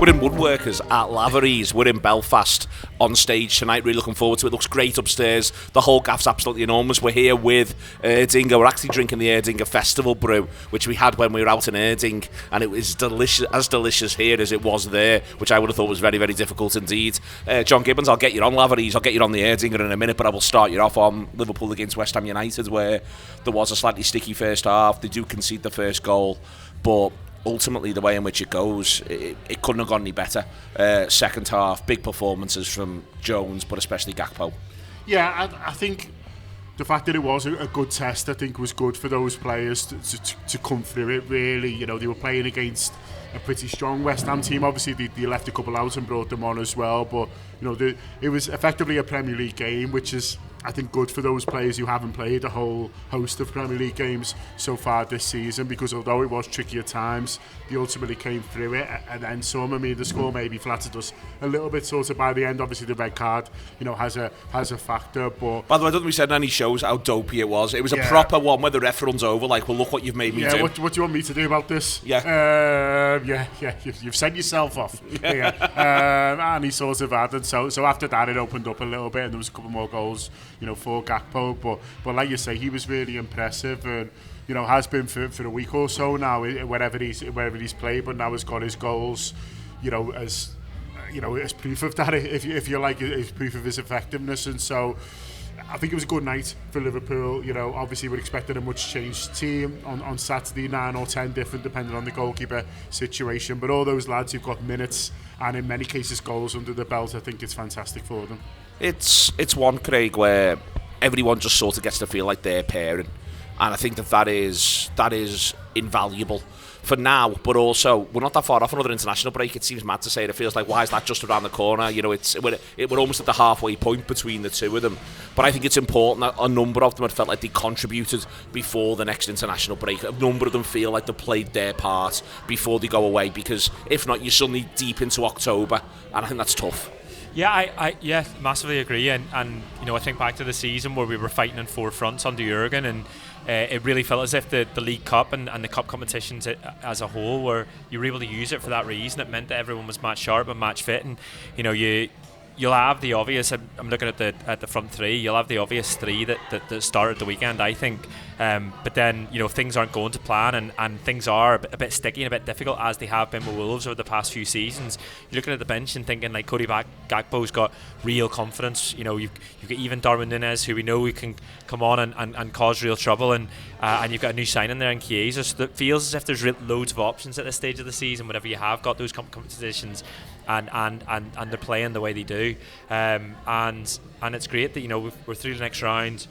We're in Woodworkers at Lavery's. We're in Belfast on stage tonight. Really looking forward to it. Looks great upstairs. The whole gaff's absolutely enormous. We're here with Erdinger. We're actually drinking the Erdinger Festival brew, which we had when we were out in Erdinger, and it was delicious here as it was there, which I would have thought was very, very difficult indeed. John Gibbons, I'll get you on Lavery's. I'll get you on the Erdinger in a minute, but I will start you off on Liverpool against West Ham United, where there was a slightly sticky first half. They do concede the first goal, but ultimately the way in which it goes, it couldn't have gone any better. Second half, big performances from Jones, but especially Gakpo. Yeah, I think the fact that it was a good test, I think, was good for those players to come through it, really. You know, they were playing against a pretty strong West Ham team. Obviously, they left a couple out and brought them on as well, but, you know, it was effectively a Premier League game, which is, I think, good for those players who haven't played a whole host of Premier League games so far this season, because although it was tricky at times, they ultimately came through it and then some. I mean, the score maybe flattered us a little bit sort of by the end. Obviously, the red card, you know, has a factor. But by the way, I don't think we said in any shows how dopey it was. It was a proper one where the ref runs over, like, well, look what you've made me do. What do you want me to do about this? You've sent yourself off. And he sort of had, and so after that it opened up a little bit, and there was a couple more goals, you know, for Gakpo, but like you say, he was really impressive, and, you know, has been for a week or so now, wherever he's played, but now has got his goals, you know, as proof of that, if you like, as proof of his effectiveness. And so I think it was a good night for Liverpool. You know, obviously we're expecting a much changed team on Saturday, 9 or 10 different depending on the goalkeeper situation, but all those lads who've got minutes and in many cases goals under the belt, I think it's fantastic for them. It's one, Craig, where everyone just sort of gets to feel like they're pairing, and I think that is invaluable for now. But also, we're not that far off another international break. It seems mad to say it. It feels like, why is that just around the corner? You know, we're almost at the halfway point between the two of them. But I think it's important that a number of them had felt like they contributed before the next international break. A number of them feel like they played their part before they go away, because if not, you're suddenly deep into October, and I think that's tough. Yeah, I massively agree, and you know, I think back to the season where we were fighting in four fronts under Jurgen, and it really felt as if the League Cup and the Cup competitions as a whole, where you were able to use it for that reason. It meant that everyone was match sharp and match fit, and, you know, you'll have the obvious. I'm looking at the front three. You'll have the obvious three that started the weekend, I think. But then, you know, if things aren't going to plan and things are a bit sticky and a bit difficult, as they have been with Wolves over the past few seasons, you're looking at the bench and thinking, like, Cody Gakpo's got real confidence. You know, you've got even Darwin Núñez, who we know we can come on and cause real trouble, and you've got a new signing there in Chiesa. So it feels as if there's loads of options at this stage of the season whenever you have got those competitions. And they're playing the way they do, and it's great that, you know, we're through the next round.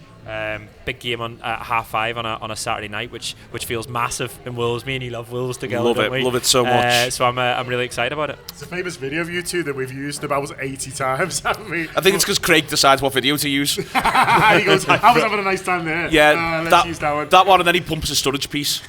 Big game on at 5:30 on a Saturday night, which feels massive in Wolves. Me and you love Wolves together. Love it so much. So I'm really excited about it. It's a famous video of you two that we've used about 80 times, haven't we? I think it's because Craig decides what video to use. He goes, I was having a nice time there. Yeah, let's use that one. That one, and then he pumps a storage piece.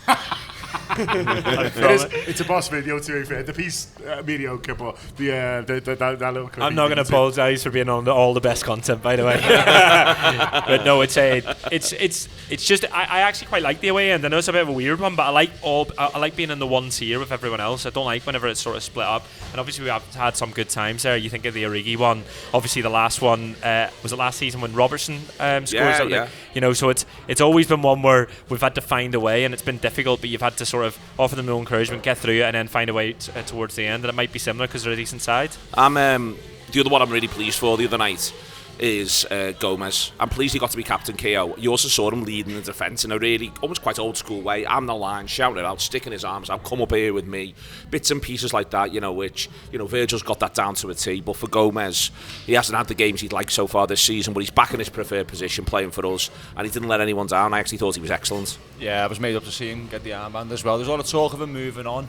It's a boss video, to be fair. The piece mediocre, but that little clip. I'm not going to apologise for being on all the best content, by the way. But no, it's just I actually quite like the away end. I know it's a bit of a weird one, but I like being in the one tier with everyone else. I don't like whenever it's sort of split up. And obviously we have had some good times there. You think of the Origi one. Obviously the last one was it last season when Robertson scores. Yeah. You know, so it's always been one where we've had to find a way, and it's been difficult, but you've had to sort of offer them no encouragement, get through it, and then find a way towards the end. And it might be similar because they're a decent side. The other one I'm really pleased for the other night is Gomez. I'm pleased he got to be captain KO. You also saw him leading the defence in a really almost quite old school way. I'm the line, shouting it out, sticking his arms out, come up here with me. Bits and pieces like that, you know, which, you know, Virgil's got that down to a T. But for Gomez, he hasn't had the games he'd like so far this season, but he's back in his preferred position playing for us, and he didn't let anyone down. I actually thought he was excellent. Yeah, I was made up to see him get the armband as well. There's a lot of talk of him moving on.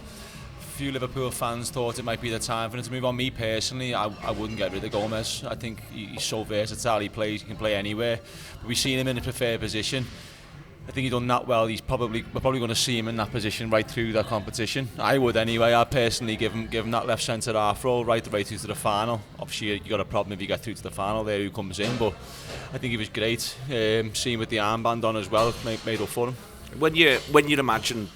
Few Liverpool fans thought it might be the time for him to move on. Me personally, I wouldn't get rid of Gomez. I think he's so versatile. He can play anywhere. But we've seen him in a preferred position. I think he's done that well. We're probably going to see him in that position right through the competition. I would anyway. I personally give him that left centre half role right through to the final. Obviously, you got a problem if you get through to the final there who comes in. But I think he was great. Seeing with the armband on as well, made up for him. When you imagine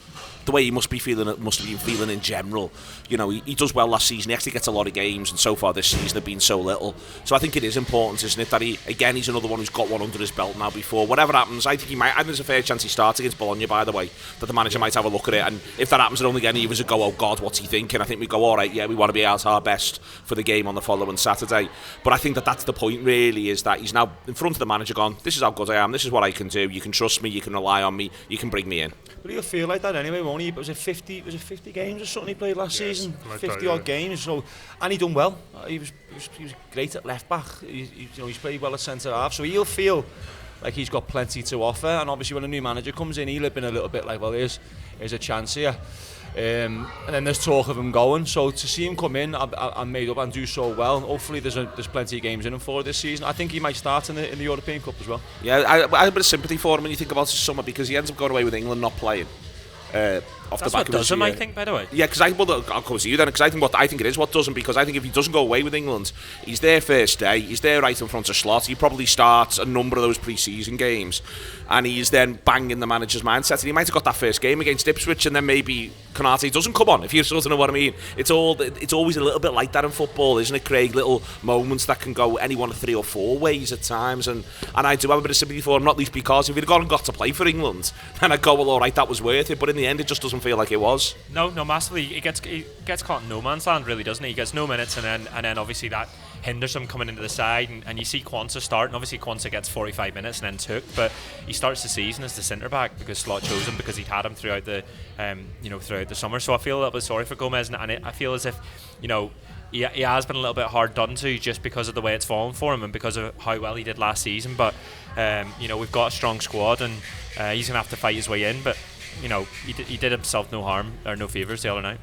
the way he must have been feeling in general. You know, he does well last season. He actually gets a lot of games, and so far this season have been so little. So I think it is important, isn't it, that he's another one who's got one under his belt now before. Whatever happens, I think there's a fair chance he starts against Bologna, by the way, that the manager might have a look at it, and if that happens, it only again he was a go, oh God, what's he thinking? I think we go, all right, yeah, we want to be at our best for the game on the following Saturday. But I think that's the point, really, is that he's now in front of the manager gone, this is how good I am, this is what I can do, you can trust me, you can rely on me, you can bring me in. But he'll feel like that anyway, won't he? Was it 50 games or something he played last season? Like 50 odd games. So, and he done well. He was great at left back. He's played well at centre half. So he'll feel like he's got plenty to offer. And obviously when a new manager comes in, he'll have been a little bit like, well, here's a chance here. And then there's talk of him going. So to see him come in and made up and do so well, hopefully there's plenty of games in him for this season. I think he might start in the European Cup as well. Yeah, I have a bit of sympathy for him when you think about his summer, because he ends up going away with England not playing. Off That's the back what of does him, I think, by the way. Yeah, because I'll come to you then, because I think it is what does him, because I think if he doesn't go away with England, he's there first day, he's there right in front of slot, he probably starts a number of those pre-season games, and he's then banging the manager's mindset, and he might have got that first game against Ipswich, and then maybe Konate doesn't come on, if you sort of know what I mean. It's always a little bit like that in football, isn't it, Craig? Little moments that can go any one of 3 or 4 ways at times, and I do have a bit of sympathy for him, not least because if he'd gone and got to play for England, then I'd go, well, all right, that was worth it, but in the end it just doesn't feel like it was. No, massively. He gets caught in no man's land, really, doesn't he? He gets no minutes, and then obviously that hinders him coming into the side, and you see Quansah start, and obviously Quansah gets 45 minutes and then took, but he starts the season as the centre back because Slot chose him because he'd had him throughout the throughout the summer. So I feel a little bit sorry for Gomez, and I feel as if he has been a little bit hard done to just because of the way it's fallen for him and because of how well he did last season. But we've got a strong squad, and he's gonna have to fight his way in, but. He did himself no harm or no favours the other night.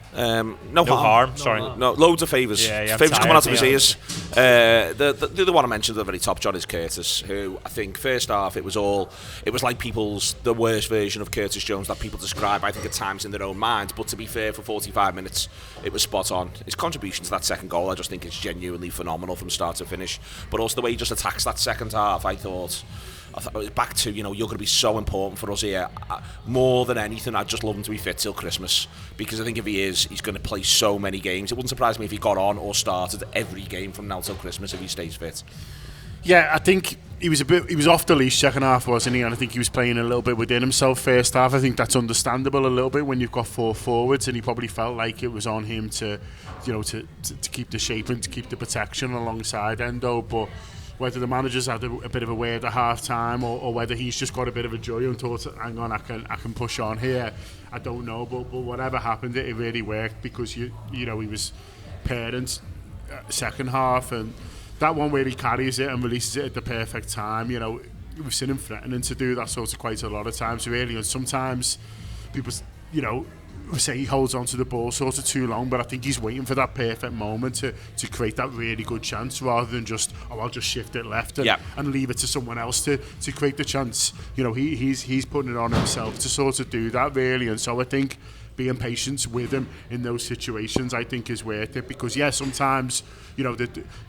No harm. Sorry. No, loads of favours. Yeah, favours coming out of his ears. The other one I mentioned at the very top, John, is Curtis, who I think first half it was like the worst version of Curtis Jones that people describe, I think, at times in their own minds. But to be fair, for 45 minutes, it was spot on. His contribution to that second goal, I just think it's genuinely phenomenal from start to finish. But also the way he just attacks that second half, I thought it was back to, you're going to be so important for us here. More than anything, I'd just love him to be fit till Christmas, because I think if he is, he's going to play so many games. It wouldn't surprise me if he got on or started every game from now till Christmas if he stays fit. Yeah, I think he was off the leash second half, wasn't he? And I think he was playing a little bit within himself first half. I think that's understandable a little bit when you've got 4 forwards, and he probably felt like it was on him to keep the shape and to keep the protection alongside Endo, but whether the manager's had a bit of a word at half time or whether he's just got a bit of a joy and thought, hang on, I can push on here, I don't know, but whatever happened, it really worked, because he was parent second half, and that one where he carries it and releases it at the perfect time, we've seen him threatening to do that sort of quite a lot of times really, and sometimes people say he holds on to the ball sort of too long, but I think he's waiting for that perfect moment to create that really good chance, rather than just, I'll just shift it left and leave it to someone else to create the chance. He's putting it on himself to sort of do that really, and so I think being patient with him in those situations, I think, is worth it, because sometimes you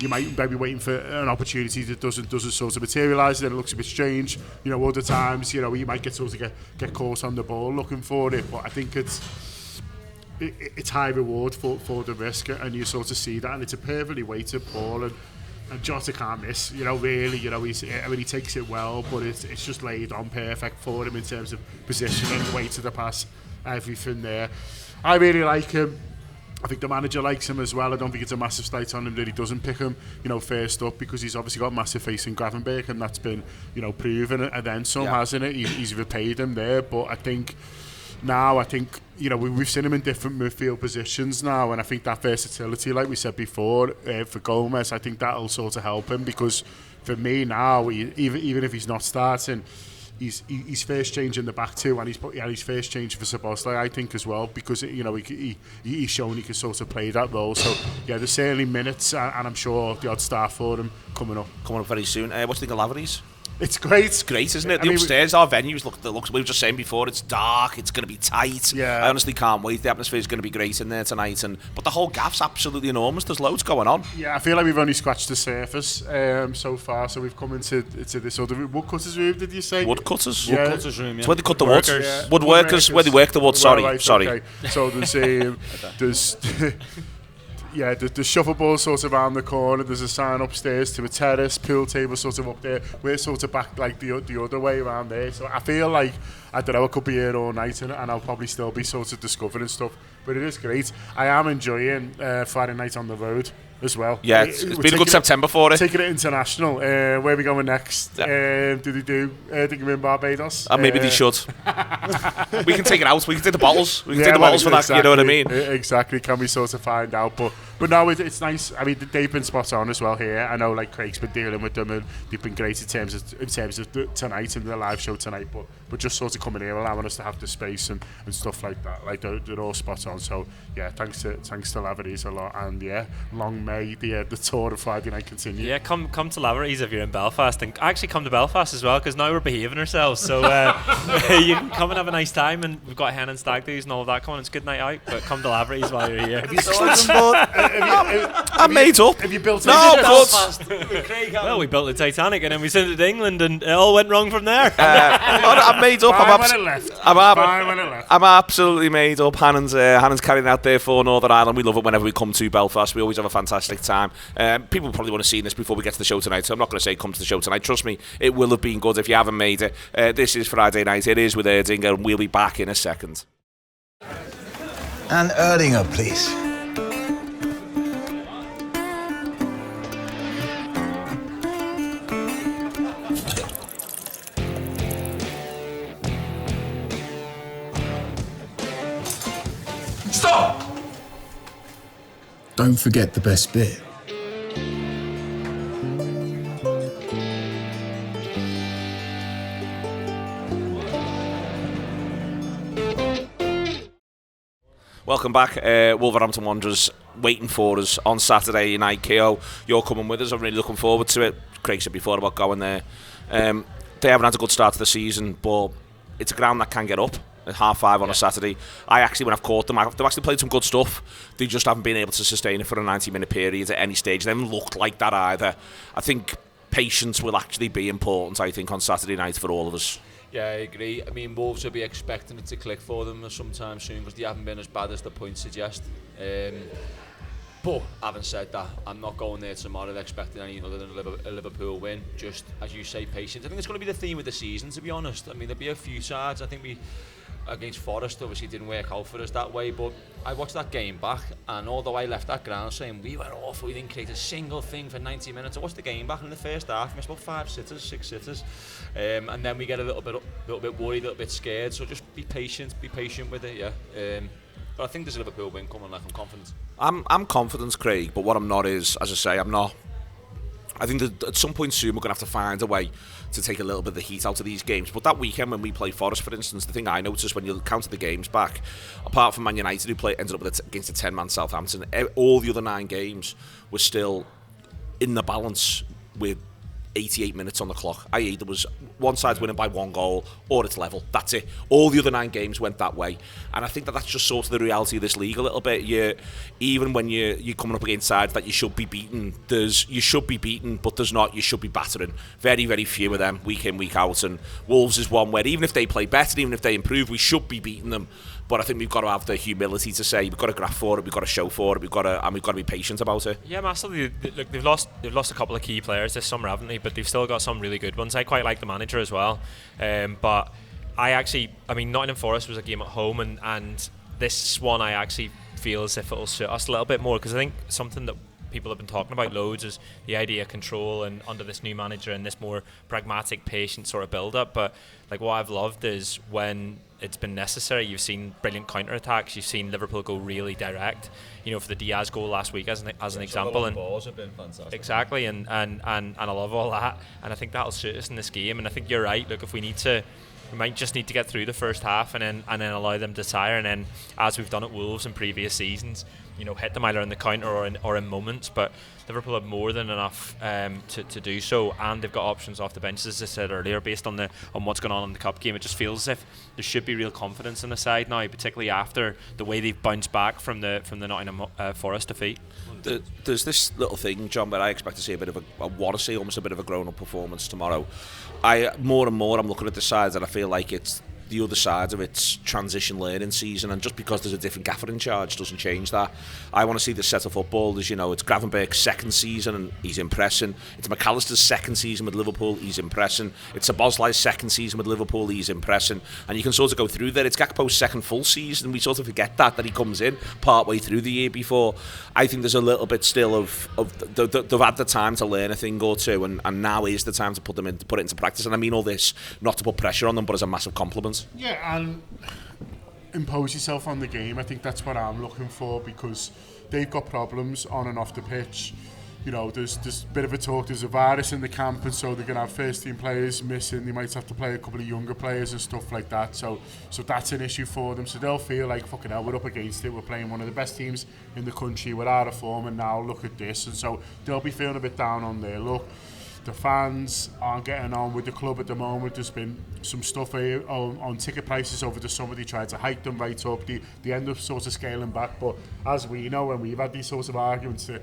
might be waiting for an opportunity that doesn't sort of materialise, and then it looks a bit strange. Other times you might get caught on the ball looking for it, but I think it's high reward for the risk, and you sort of see that, and it's a perfectly weighted ball, and Jota can't miss, really, he takes it well, but it's just laid on perfect for him in terms of positioning, weight of the pass, everything there. I really like him. I think the manager likes him as well. I don't think it's a massive slight on him that he doesn't pick him, first up, because he's obviously got massive faith in Gravenberch, and that's been, proven, and then some, hasn't it? He's repaid him there, but I think we've seen him in different midfield positions now, and I think that versatility, like we said before, for Gomez, I think that'll sort of help him, because for me now, even if he's not starting, he's first change in the back two, and he's first change for Szoboszlai, I think, as well, because he's shown he can sort of play that role. So there's certainly minutes, and I'm sure the odd start for him coming up very soon. What do you think of Lavery's? It's great. It's great, isn't it? The upstairs, our venues looks. We were just saying before, it's dark. It's going to be tight. Yeah. I honestly can't wait. The atmosphere is going to be great in there tonight, but the whole gaff's absolutely enormous. There's loads going on. Yeah, I feel like we've only scratched the surface so far. So we've come into this other woodcutters room. Did you say woodcutters? Yeah. Woodcutters room. Yeah. It's where they cut the wood. Yeah. Woodworkers, where they work the wood. Sorry. Okay. So there's yeah, the shuffleboard sort of around the corner. There's a sign upstairs to a terrace, pool table sort of up there. We're sort of back like the other way around there. So I feel like, I don't know, I could be here all night and I'll probably still be sort of discovering stuff. But it is great. I am enjoying Friday night on the road as well. Yeah, it's been a good September for it. Taking it international. Where are we going next? Do they do Erdinger in Barbados? Maybe they should. We can take it out. We can take the bottles. We can take the well, bottles for that. Exactly, you know what I mean? Exactly. Can we sort of find out? But no, it's nice. I mean, they've been spot on as well here. I know, like, Craig's been dealing with them, and they've been great in terms of tonight and the live show tonight. But just sort of coming here, allowing us to have the space and stuff like that. Like, they're all spot on. So yeah, thanks to Lavery's a lot, and yeah, long may the tour of Friday night continue. Yeah, come to Lavery's if you're in Belfast, and actually come to Belfast as well, because now we're behaving ourselves. So you can come and have a nice time, and we've got hen and stag do's and all of that coming. It's a good night out, but come to Lavery's while you're here. I'm made up. Have you built Well, we built the Titanic and then we sent it to England, and it all went wrong from there. I'm made up. I'm absolutely made up. Hannan's carrying out there for Northern Ireland. We love it whenever we come to Belfast. We always have a fantastic time. People probably want to see this before we get to the show tonight, so I'm not going to say come to the show tonight. Trust me, it will have been good if you haven't made it. This is Friday night. It is with Erdinger, and we'll be back in a second. And Erdinger, please. Stop! Don't forget the best bit. Welcome back, Wolverhampton Wanderers waiting for us on Saturday night. KO, you're coming with us. I'm really looking forward to it. Craig said before about going there. They haven't had a good start to the season, but it's a ground that can get up at 5:30 on a Saturday. When I've caught them, they've actually played some good stuff. They just haven't been able to sustain it for a 90-minute period at any stage. They haven't looked like that either. I think patience will actually be important, I think, on Saturday night for all of us. Yeah, I agree. I mean, Wolves will be expecting it to click for them sometime soon, because they haven't been as bad as the points suggest. But having said that, I'm not going there tomorrow expecting anything other than a Liverpool win. Just, as you say, patience. I think it's going to be the theme of the season, to be honest. I mean, there'll be a few sides. I think against Forest, obviously didn't work out for us that way, but I watched that game back, and although I left that ground saying we were awful, we didn't create a single thing for 90 minutes, I watched the game back, and in the first half we missed about 6 sitters, and then we get a little bit worried, a little bit scared. So just be patient with it. Yeah. But I think there's a Liverpool win coming. Like, I'm confident. I'm confident, Craig, but what I'm not is, as I say, I'm not. I think that at some point soon we're going to have to find a way to take a little bit of the heat out of these games. But that weekend when we play Forest, for instance, the thing I noticed when you counted the games back, apart from Man United, who ended up against a 10-man Southampton, all the other 9 games were still in the balance with 88 minutes on the clock, i.e. there was one side winning by 1 goal or it's level. That's it. All the other 9 games went that way, and I think that's just sort of the reality of this league a little bit. Even when you're coming up against sides that you should be beaten, you should be beaten, but there's not. You should be battering. Very, very few of them week in, week out, and Wolves is one where even if they play better, even if they improve, we should be beating them. But I think we've got to have the humility to say we've got to graph for it, we've got to show for it, we've got to be patient about it. Yeah, massively. Look, they've lost a couple of key players this summer, haven't they? But they've still got some really good ones. I quite like the manager as well. But Nottingham Forest was a game at home, and this one I actually feel as if it'll suit us a little bit more, because I think something that people have been talking about loads is the idea of control, and under this new manager and this more pragmatic, patient sort of build-up. But like, what I've loved is when it's been necessary, you've seen brilliant counter-attacks, you've seen Liverpool go really direct, for the Diaz goal last week as an example, and balls have been fantastic. Exactly, and I love all that, and I think that'll suit us in this game. And I think you're right. Look, if we might just need to get through the first half and then allow them to tire, and then, as we've done at Wolves in previous seasons, hit them either in the counter or in moments, but Liverpool have more than enough to do so, and they've got options off the bench, as I said earlier. Based on what's going on in the cup game, it just feels as if there should be real confidence in the side now, particularly after the way they've bounced back from the Nottingham Forest defeat. There's this little thing, John, where I expect to see almost a bit of a grown-up performance tomorrow. More and more I'm looking at the sides and I feel like it's the other side of its transition learning season, and just because there's a different gaffer in charge doesn't change that. I want to see the set of footballers. It's Gravenberch's second season and he's impressing. It's McAllister's second season with Liverpool, he's impressing. It's Szoboszlai's second season with Liverpool, he's impressing. And you can sort of go through there. It's Gakpo's second full season, we sort of forget that he comes in part way through the year before. I think there's a little bit still of they've had the time to learn a thing or two, and now is the time to put it into practice. And I mean all this not to put pressure on them, but as a massive compliment. Yeah, and impose yourself on the game. I think that's what I'm looking for, because they've got problems on and off the pitch. There's a bit of a talk, there's a virus in the camp, and so they're going to have first team players missing. They might have to play a couple of younger players and stuff like that. So that's an issue for them. So they'll feel like, fucking hell, we're up against it. We're playing one of the best teams in the country. We're out of form, and now look at this. And so they'll be feeling a bit down on their luck. The fans aren't getting on with the club at the moment. There's been some stuff on ticket prices over the summer. They tried to hike them right up. They end up sort of scaling back. But as we know, when we've had these sorts of arguments, it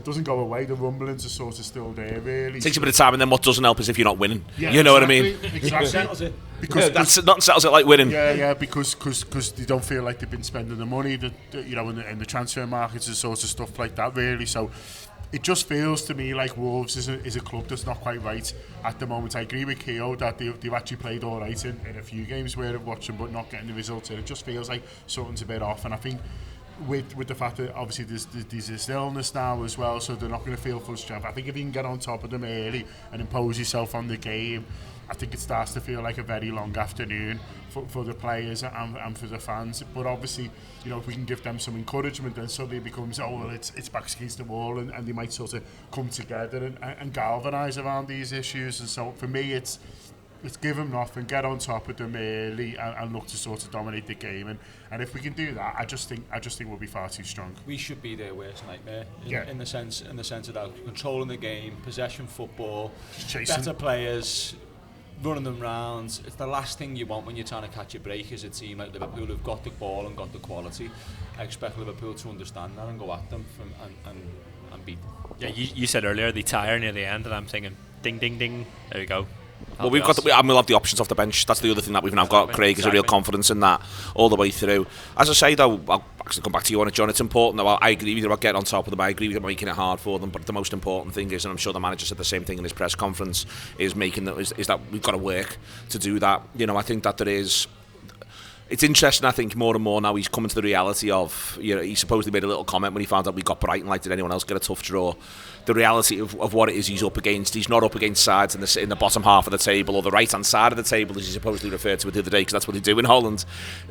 doesn't go away. The rumblings are sort of still there, really. It takes a bit of time, and then what doesn't help is if you're not winning. Yeah, you know what I mean? Exactly. Because that's not settles it like winning. Yeah, because they don't feel like they've been spending the money, in the transfer markets and sorts of stuff like that, really. So it just feels to me like Wolves is a club that's not quite right at the moment. I agree with Keogh that they've actually played all right in a few games where I've watched them, but not getting the results. It just feels like something's a bit off, and I think with the fact that obviously there's this illness now as well, so they're not going to feel full strength. I think if you can get on top of them early and impose yourself on the game, I think it starts to feel like a very long afternoon for the players and for the fans. But obviously, if we can give them some encouragement, then suddenly it becomes, it's backs against the wall, and they might sort of come together and galvanise around these issues. And so for me, it's give them nothing, get on top of them early, and look to sort of dominate the game. And if we can do that, I just think we'll be far too strong. We should be their worst nightmare in the sense of that, controlling the game, possession football, better players, running them round. It's the last thing you want when you're trying to catch a break as a team like Liverpool who've got the ball and got the quality. I expect Liverpool to understand that and go at them and beat them. Yeah, you said earlier they tire near the end, and I'm thinking, ding, ding, ding, there we go. Well, we'll have the options off the bench. That's the other thing that we've now got. Craig is a real confidence in that all the way through. As I say, though, I'll actually come back to you on it, John. It's important. Though, I agree with you about getting on top of them. I agree with you about making it hard for them. But the most important thing is, and I'm sure the manager said the same thing in his press conference, is that we've got to work to do that. I think that there is. It's interesting, I think, more and more now he's coming to the reality of, he supposedly made a little comment when he found out we got Brighton, like, did anyone else get a tough draw? The reality of what it is he's up against. He's not up against sides in the bottom half of the table, or the right-hand side of the table, as he supposedly referred to it the other day, because that's what they do in Holland.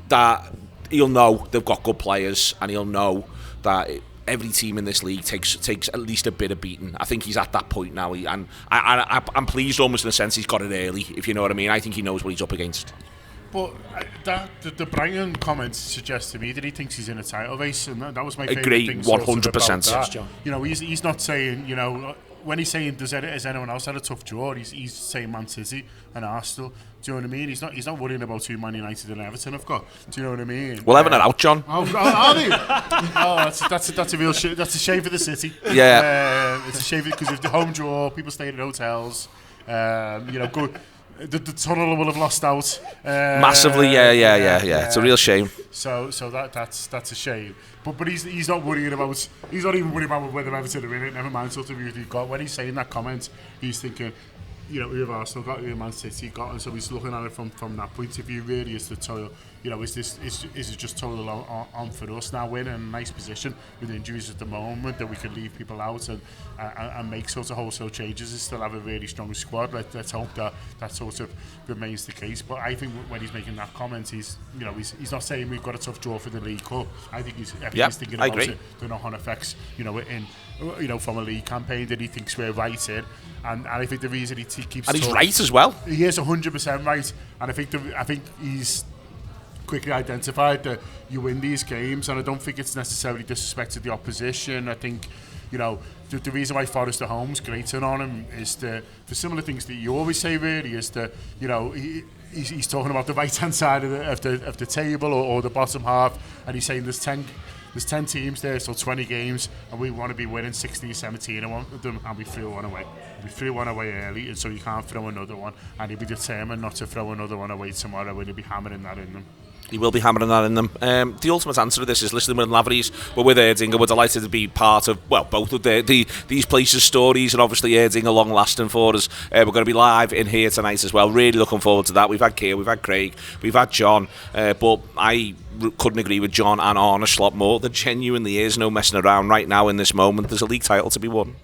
That he'll know they've got good players, and he'll know that every team in this league takes at least a bit of beating. I think he's at that point now, and I'm pleased almost in a sense he's got it early, if you know what I mean. I think he knows what he's up against. But the Brighton comments suggest to me that he thinks he's in a title race, and that was my favourite thing. 100%. Yes, John. He's not saying, when he's saying has anyone else had a tough draw, he's saying Man City and Arsenal. Do you know what I mean? He's not worrying about who Man United and Everton have got. Do you know what I mean? Well, Everton are out, John. Are they? That's a real shame. That's a shame for the City. Yeah. It's a shame because if the home draw, people stayed at hotels. Good. The tunnel will have lost out massively. Yeah. It's a real shame. So that's a shame. But he's not worrying about. He's not even worried about whether Everton are in it. Never mind sort of who they've got. When he's saying that comment, he's thinking, who have Arsenal got, who have Man City got, and so he's looking at it from that point of view. Really, is the toil. Is it just total on for us now? We're in a nice position with injuries at the moment that we can leave people out and make sort of wholesale changes and still have a really strong squad. Let's hope that sort of remains the case. But I think when he's making that comment, he's not saying we've got a tough draw for the League Cup. I think he's thinking about it, the knock-on effects, from a league campaign that he thinks we're right in. And I think the reason he keeps and he's right as well. He is 100% right, and I think he's quickly identified that you win these games, and I don't think it's necessarily disrespected the opposition. I think, you know, the reason why Forest at home's greater on him is the similar things that you always say, really, is that, you know, he's talking about the right-hand side of the table or the bottom half, and he's saying there's 10 teams there, so 20 games, and we want to be winning 16, 17 of them, and we threw one away. We threw one away early, and so you can't throw another one, and he'll be determined not to throw another one away tomorrow, and he'll be hammering that in them. He will be hammering that in them. The ultimate answer to this is listening with Lavery's. We're with Erdinger. We're delighted to be part of, well, both of these places' stories, and obviously Erdinger long lasting for us. We're going to be live in here tonight as well. Really looking forward to that. We've had Keir, we've had Craig, we've had John, but I couldn't agree with John and Arne a lot more. There genuinely is no messing around right now in this moment. There's a league title to be won.